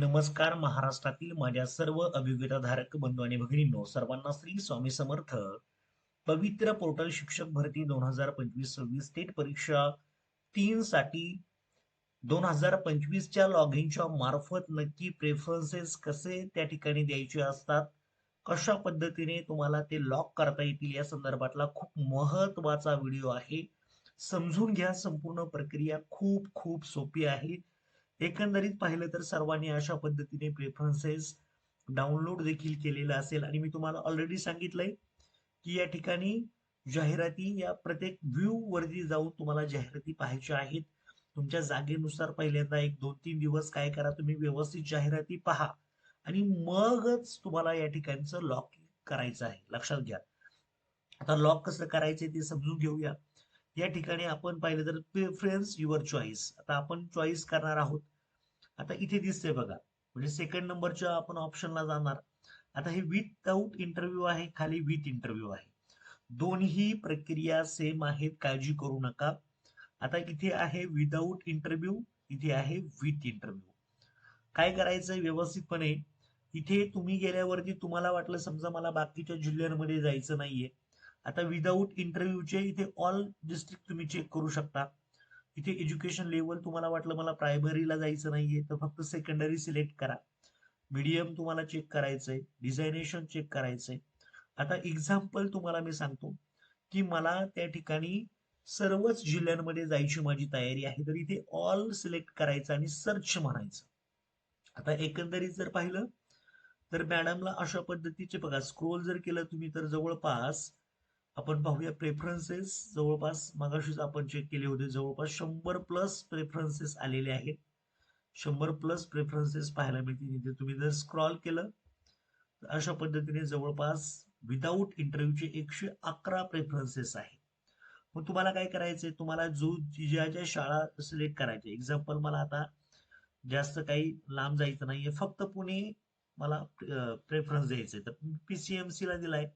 नमस्कार महाराष्ट्रातील माझ्या सर्व अभियोगिताधारक बंधू आणि भगिनींनो, सर्वांना श्री स्वामी समर्थ. पवित्र पोर्टल शिक्षक भरती 2025-26 स्टेट परीक्षा 3 साठी 2025च्या लॉग इनच्या मार्फत नक्की प्रेफरन्सेस कसे त्या ठिकाणी द्यायचे असतात, कशा पद्धतीने तुम्हाला ते लॉक करता येतील या संदर्भातला खूप महत्वाचा व्हिडिओ आहे. समजून घ्या. संपूर्ण प्रक्रिया खूप खूप सोपी आहे. एकंदरीत पाहिलं तर सर्वांनी अशा पद्धतीने प्रेफरन्सेस डाउनलोड देखील केलेला असेल आणि मी तुम्हाला ऑलरेडी सांगितलंय की या ठिकाणी जाहिराती या प्रत्येक व्ह्यू वरती जाऊन तुम्हाला जाहिराती पाहायच्या आहेत. तुमच्या जागेनुसार पहिल्यांदा 1-2-3 दिवस काय करा, तुम्ही व्यवस्थित जाहिराती पहा आणि मगच तुम्हाला या ठिकाणचं लॉक करायचं आहे. लक्षात घ्या. आता लॉक कसं करायचं ते समजून घेऊया. या ठिकाणी आपण पाहिलं तर प्रेफरन्स युअर चॉईस. आता आपण चॉईस करणार आहोत. आता इथे दिसतंय बघा, म्हणजे सेकंड नंबरच्या आपण ऑप्शनला जाणार. आता हे विथआउट इंटरव्ह्यू आहे, खाली विथ इंटरव्ह्यू आहे. दोन्ही प्रक्रिया सेम आहेत, काळजी करू नका. आता इथे आहे विदाऊट इंटरव्ह्यू, इथे आहे विथ इंटरव्ह्यू. काय करायचंय व्यवस्थितपणे, इथे तुम्ही गेल्यावरती तुम्हाला वाटलं समजा मला बाकीच्या जिल्ह्यांमध्ये जायचं नाहीये. आता विदाऊट इंटरव्ह्यूचे इथे ऑल डिस्ट्रिक्ट तुम्ही चेक करू शकता. इथे एज्युकेशन लेवल तुम्हाला वाटलं मला प्रायमरीला जायचं नाहीये तर फक्त सेकंडरी सिलेक्ट करा. मीडियम तुम्हाला चेक करायचंय, डिझायनेशन चेक करायचंय. आता एक्झाम्पल तुम्हाला मी सांगतो की मला त्या ठिकाणी सर्वच जिल्ह्यांमध्ये जायची माझी तयारी आहे, तर इथे ऑल सिलेक्ट करायचं आणि सर्च म्हणायचं. आता एकंदरीत जर पाहिलं तर मॅडमला अशा पद्धतीचे बघा, स्क्रोल जर केलं तुम्ही तर जवळपास आपण पाहूया प्रेफरन्सेस. जवळपास मगाशीच आपण चेक केले होते, जवळपास 100 प्लस प्रेफरन्सेस आलेले आहेत. 100 प्लस प्रेफरन्सेस पाहायला मिळतील. इथे तुम्ही जर स्क्रॉल केलं तर अशा पद्धतीने जवळपास विदाऊट इंटरव्ह्यूचे 111 प्रेफरन्सेस आहेत. मग तुम्हाला काय करायचंय, तुम्हाला ज्या ज्या शाळा सिलेक्ट करायच्या, एक्झाम्पल मला आता जास्त काही लांब जायचं नाहीये, फक्त पुणे मला प्रेफरन्स द्यायचंय तर पीसीएमसी ला दिलाय.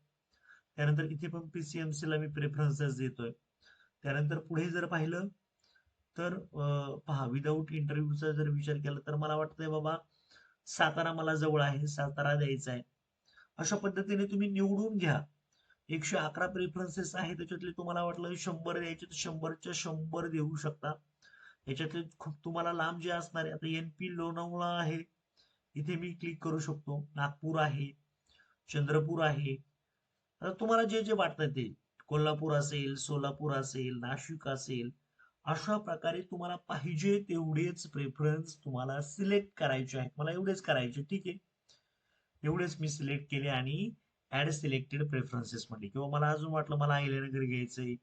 त्यानंतर इथे पण पीसीएमसी ला मी प्रेफरन्सेस देतोय. त्यानंतर पुढे जर पाहिलं तर पहा, विदाऊट इंटरव्ह्यूचा जर विचार केला तर मला वाटतंय बाबा सातारा मला जवळ आहे, सातारा द्यायचा आहे. अशा पद्धतीने तुम्ही निवडून घ्या. 111 प्रेफरन्सेस आहे, त्याच्यातले तुम्हाला वाटलं 100 द्यायचे तर 100च्या 100 देऊ शकता. याच्यातले खूप तुम्हाला लांब जे असणार आहे, आता एनपी लोणावळा आहे, इथे मी क्लिक करू शकतो. नागपूर आहे, चंद्रपूर आहे. आता तुम्हाला जे जे वाटतं ते, कोल्हापूर असेल, सोलापूर असेल, नाशिक असेल, अशा प्रकारे तुम्हाला पाहिजे तेवढेच प्रेफरन्स तुम्हाला सिलेक्ट करायचे आहेत. मला एवढेच करायचे, ठीक आहे. एवढेच मी सिलेक्ट केले आणि ऍड सिलेक्टेड प्रेफरन्सेस म्हणले, किंवा मला अजून वाटलं मला अहिल्यानगर घ्यायचंय,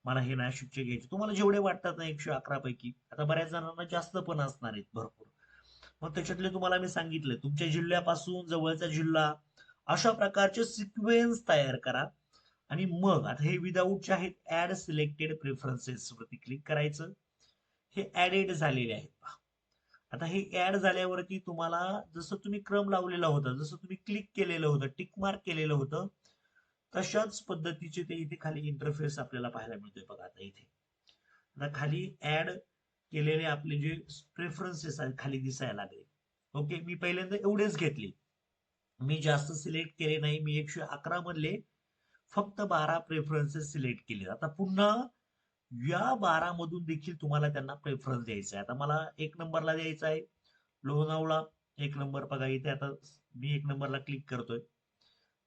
मला हे नाशिकचे घ्यायचे. तुम्हाला जेवढे वाटतात ना 111 पैकी, आता बऱ्याच जणांना जास्त पण असणार आहेत भरपूर. मग त्याच्यातले तुम्हाला मी सांगितलं तुमच्या जिल्ह्यापासून जवळचा जिल्हा, अशा प्रकारचे सिक्वेन्स तयार करा. आणि मग आता हे विदाऊटचे आहेत, ऍड सिलेक्टेड प्रेफरन्सेस वरती क्लिक करायचं. हे ऍडेड झालेले आहेत. आता हे ऍड झाल्यावरती तुम्हाला जसं तुम्ही क्रम लावलेला होता, जसं तुम्ही क्लिक केलेलं होतं, टिक मार्क केलेलं होतं, तशाच पद्धतीचे ते इथे खाली इंटरफेस आपल्याला पाहायला मिळतोय बघा. आता इथे आता खाली ऍड केलेले आपले जे प्रेफरन्सेस आहेत खाली दिसायला लागले. ओके, मी पहिल्यांदा एवढेच घेतले, मी जास्त सिलेक्ट केले नाही. मी 111 मधले फक्त 12 प्रेफरन्सेस सिलेक्ट केले. आता पुन्हा या 12 मधून देखील तुम्हाला त्यांना प्रेफरन्स द्यायचा आहे. आता मला 1 नंबरला द्यायचा आहे लोणावळा. 1 नंबर बघा इथे, आता मी 1 नंबरला क्लिक करतोय.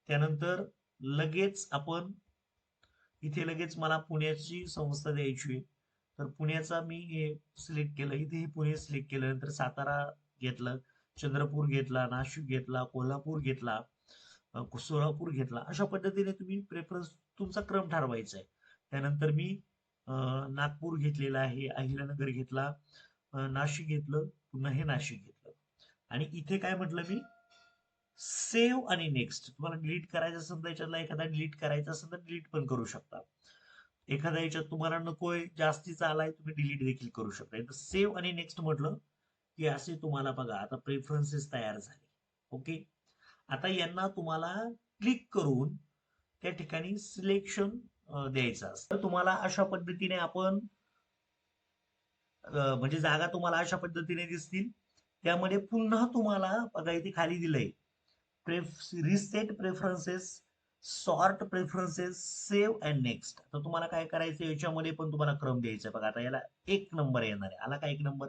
त्यानंतर लगेच आपण इथे लगेच मला पुण्याची संस्था द्यायची आहे, तर पुण्याचा मी हे सिलेक्ट केलं. इथे हे पुणे सिलेक्ट केलं, नंतर सातारा घेतलं, चंद्रपूर घेतला, नाशिक घेतला, कोल्हापूर घेतला, सोलापूर घेतला. अशा पद्धतीने तुम्ही प्रेफरन्स तुमचा क्रम ठरवायचा आहे. त्यानंतर मी नागपूर घेतलेला आहे, अहिल्यानगर घेतला, नाशिक घेतलं, पुन्हा हे नाशिक घेतलं. आणि इथे काय म्हटलं मी, सेव्ह आणि नेक्स्ट. तुम्हाला डिलीट करायचं असेल तर याच्यातला एखादा डिलीट करायचा असेल तर डिलीट पण करू शकता. एखाद्या याच्यात तुम्हाला नकोय, जास्तीचा आलाय, तुम्ही डिलीट देखील करू शकता. तर सेव्ह आणि नेक्स्ट म्हटलं की असे तुम्हाला बघा आता प्रेफरन्सेस तयार झाले. ओके, आता यांना तुम्हाला क्लिक करून त्या ठिकाणी सिलेक्शन द्यायचं असतं. तर तुम्हाला अशा पद्धतीने आपण म्हणजे जागा तुम्हाला अशा पद्धतीने दिसतील. त्यामध्ये पुन्हा तुम्हाला बघा इथे खाली दिलंय reset preferences, sort preferences, save and next. आता तुम्हाला काय करायचं याच्यामध्ये पण तुम्हाला क्रम द्यायचा बघा. आता याला 1 नंबर येणार आहे. आला का 1 नंबर?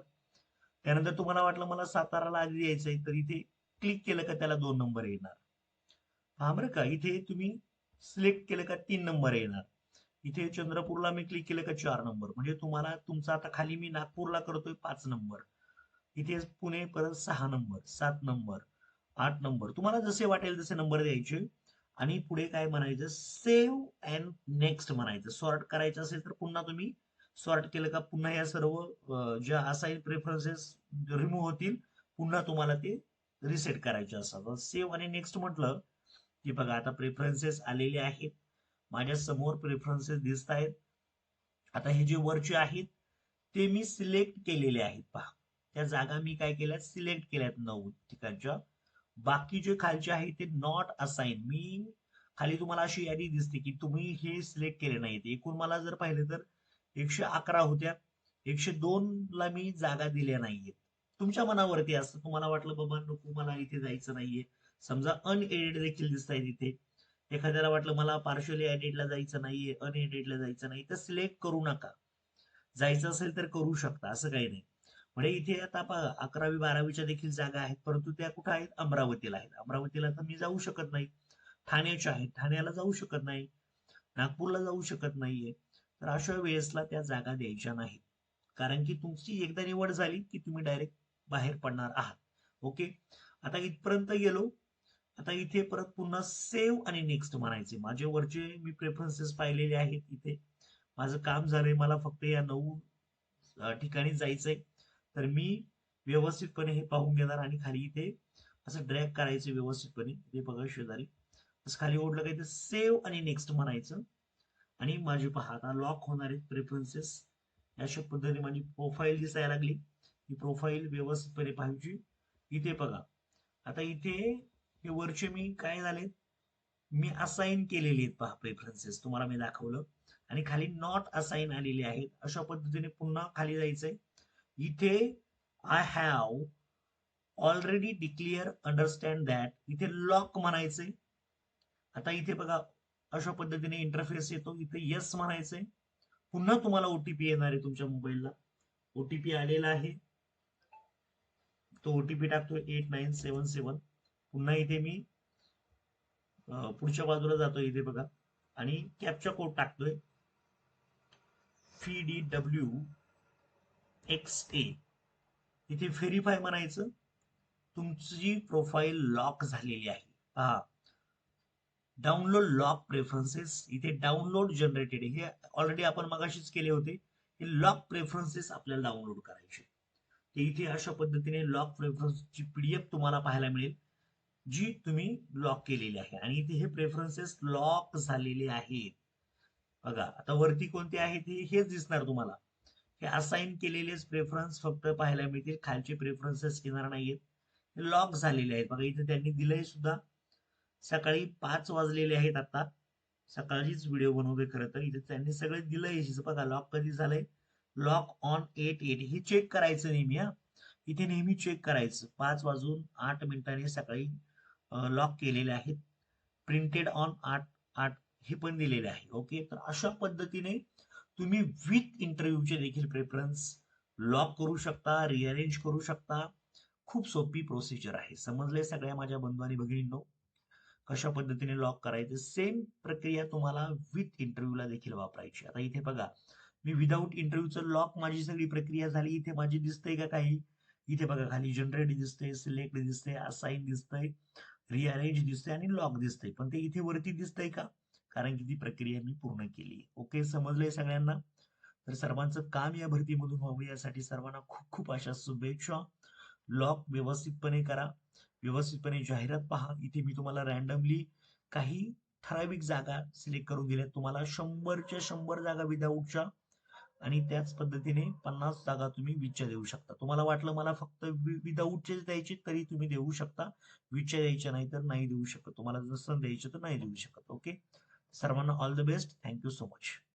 त्यानंतर तुम्हाला वाटलं मला साताराला आधी द्यायचंय, तर इथे क्लिक केलं का त्याला 2 नंबर येणार. हा बरं का, इथे तुम्ही सिलेक्ट केलं का 3 नंबर येणार. इथे चंद्रपूरला मी क्लिक केलं का 4 नंबर. म्हणजे तुम्हाला तुमचा आता खाली मी नागपूरला करतोय 5 नंबर, इथे पुणे परत 6 नंबर, 7 नंबर, 8 नंबर, तुम्हाला जसे वाटेल तसे नंबर द्यायचे. आणि पुढे काय म्हणायचं, सेव्ह अँड नेक्स्ट म्हणायचं. सॉर्ट करायचं असेल तर पुन्हा तुम्ही सॉर्ट केलं का पुन्हा या सर्व ज्या असाइन प्रेफरन्सेस रिमूव्ह होतील, पुन्हा तुम्हाला ते रिसेट करायचे असतात. सेव्ह आणि नेक्स्ट म्हटलं की बघा आता प्रेफरन्सेस आलेले आहेत माझ्या समोर, प्रेफरन्सेस दिसत आहेत. आता हे जे वरचे आहेत ते मी सिलेक्ट केलेले आहेत पहा. त्या जागा मी काय केल्यात, सिलेक्ट केल्यात 9 ठिकाणच्या. बाकी जे खालचे आहेत ते नॉट असाइन. मी खाली तुम्हाला अशी यादी दिसते की तुम्ही हे सिलेक्ट केले नाहीत. एकूण मला जर पाहिलं तर 111 होत्या, 102 ला मी जागा दिल्या नाहीयेत. तुमच्या मनावरती असतं, तुम्हाला वाटलं बाबा नको मला इथे जायचं नाहीये, समजा अनएडिट देखील दिसत आहे तिथे, एखाद्याला वाटलं मला पार्शली एडिटला जायचं नाहीये, अनएडिटला जायचं नाही, तर सिलेक्ट करू नका. जायचं असेल तर करू शकता, असं काही नाही. म्हणजे इथे आता 11वी 12वीच्या देखील जागा आहेत, परंतु त्या कुठं आहेत, अमरावतीला आहेत. अमरावतीला तर मी जाऊ शकत नाही. ठाण्याच्या आहेत, ठाण्याला जाऊ शकत नाही. नागपूरला जाऊ शकत नाहीये. तर अशा वेळेसला त्या जागा द्यायच्या नाहीत. कारण की तुमची एकदा निवड झाली की तुम्ही डायरेक्ट बाहेर पडणार आहात. ओके, आता इथपर्यंत गेलो. आता इथे परत पुन्हा सेव्ह आणि नेक्स्ट म्हणायचे. माझे वरचे मी प्रेफरन्सेस पाहिलेले आहेत. इथे माझं काम झालंय, मला फक्त या 9 ठिकाणी जायचंय. तर मी व्यवस्थितपणे हे पाहून घेणार आणि खाली इथे असं ड्रॅग करायचं व्यवस्थितपणे. ते बघा शेजारी असं खाली ओढलं का इथे सेव्ह आणि नेक्स्ट म्हणायचं. आणि माझी पहा आता लॉक होणार आहेत प्रेफरन्सेस. अशा पद्धतीने माझी प्रोफाईल दिसायला लागली. ही प्रोफाईल व्यवस्थितपणे पाहायची. इथे बघा आता इथे हे वरचे मी काय झाले, मी असाइन केलेले आहेत पहा प्रेफरन्सेस, तुम्हाला मी दाखवलं. आणि खाली नॉट असाइन आलेले आहेत. अशा पद्धतीने पुन्हा खाली जायचंय. इथे I have already declare understand that, इथे लॉक म्हणायचंय. आता इथे बघा अशा पद्धतीने इंटरफेस येतो. इथे येस म्हणायचंय. पुन्हा तुम्हाला ओटीपी येणार आहे तुमच्या मोबाईलला. ओटीपी आलेला आहे, तो ओटीपी टाकतोय 8977. पुन्हा इथे मी पुढच्या बाजूला जातोय इथे बघा आणि कॅप्चा कोड टाकतोय VDWXA. इथे व्हेरीफाय म्हणायचं. तुमची प्रोफाईल लॉक झालेली आहे. पहा डाउनलोड लॉक प्रेफरन्सेस, इथे डाउनलोड जनरेटेड, हे ऑलरेडी आपण मगाशीच केले होते. हे लॉक प्रेफरन्सेस आपल्याला डाउनलोड करायचे. ते इथे अशा पद्धतीने लॉक प्रेफरन्सची पीडीएफ तुम्हाला पाहायला मिळेल, जी तुम्ही लॉक केलेली आहे. आणि इथे हे प्रेफरन्सेस लॉक झालेले आहेत. बघा आता वरती कोणते आहेत हेच दिसणार तुम्हाला. हे असाइन केलेलेच प्रेफरन्स फक्त पाहायला मिळतील, खालचे प्रेफरन्सेस येणार नाहीयेत. हे लॉक झालेले आहेत. बघा इथे त्यांनी दिलंय सुद्धा. सकाळी 5 वाजलेले आहेत आता. सकाळचीच व्हिडिओ बनवतोय खरं तर. इथे त्यांनी सगळे दिलंय. बघा लॉक कधी झालंय, लॉक ऑन 8/8. हे चेक करायचं नेहमी. हा इथे नेहमी चेक करायचं. 5:08 सकाळी लॉक केलेले आहेत. प्रिंटेड ऑन 8/8 हे पण दिलेले आहे. ओके, तर अशा पद्धतीने तुम्ही विथ इंटरव्ह्यूचे देखील प्रेफरन्स लॉक करू शकता, रिअरेंज करू शकता. खूप सोपी प्रोसिजर आहे. समजले सगळ्या माझ्या बंधू आणि भगिनींनो कशा पद्धतीने लॉक करायचं. सेम प्रक्रिया तुम्हाला विथ इंटरव्ह्यूला देखील वापरायची. आता इथे बघा मी विदाऊट इंटरव्ह्यूचं लॉक, माझी सगळी प्रक्रिया झाली. इथे माझी दिसतंय का काही, इथे बघा खाली जनरेट दिसतंय, सिलेक्ट दिसतंय, असाइन दिसतंय, रिअरेंज दिसतंय आणि लॉक दिसतंय. पण ते इथे वरती दिसतंय का, कारण की ती प्रक्रिया मी पूर्ण केली. ओके, समजलंय सगळ्यांना. तर सर्वांचं काम या भरतीमधून व्हावं यासाठी सर्वांना खूप खूप अशा शुभेच्छा. लॉक व्यवस्थितपणे करा, व्यवस्थितपणे जाहिरात पहा. इथे मी तुम्हाला रॅन्डमली काही ठराविक जागा सिलेक्ट करून दिल्या. तुम्हाला 100च्या 100 जागा विदाऊटच्या आणि त्याच पद्धतीने 50 जागा तुम्ही विचच्या देऊ शकता. तुम्हाला वाटलं मला फक्त विदाऊटचे द्यायचे तरी तुम्ही देऊ शकता, विचच्या द्यायच्या नाही तर नाही देऊ शकत. तुम्हाला जसं द्यायचं तर नाही देऊ शकत. ओके, सर्वांना all the best. Thank you so much.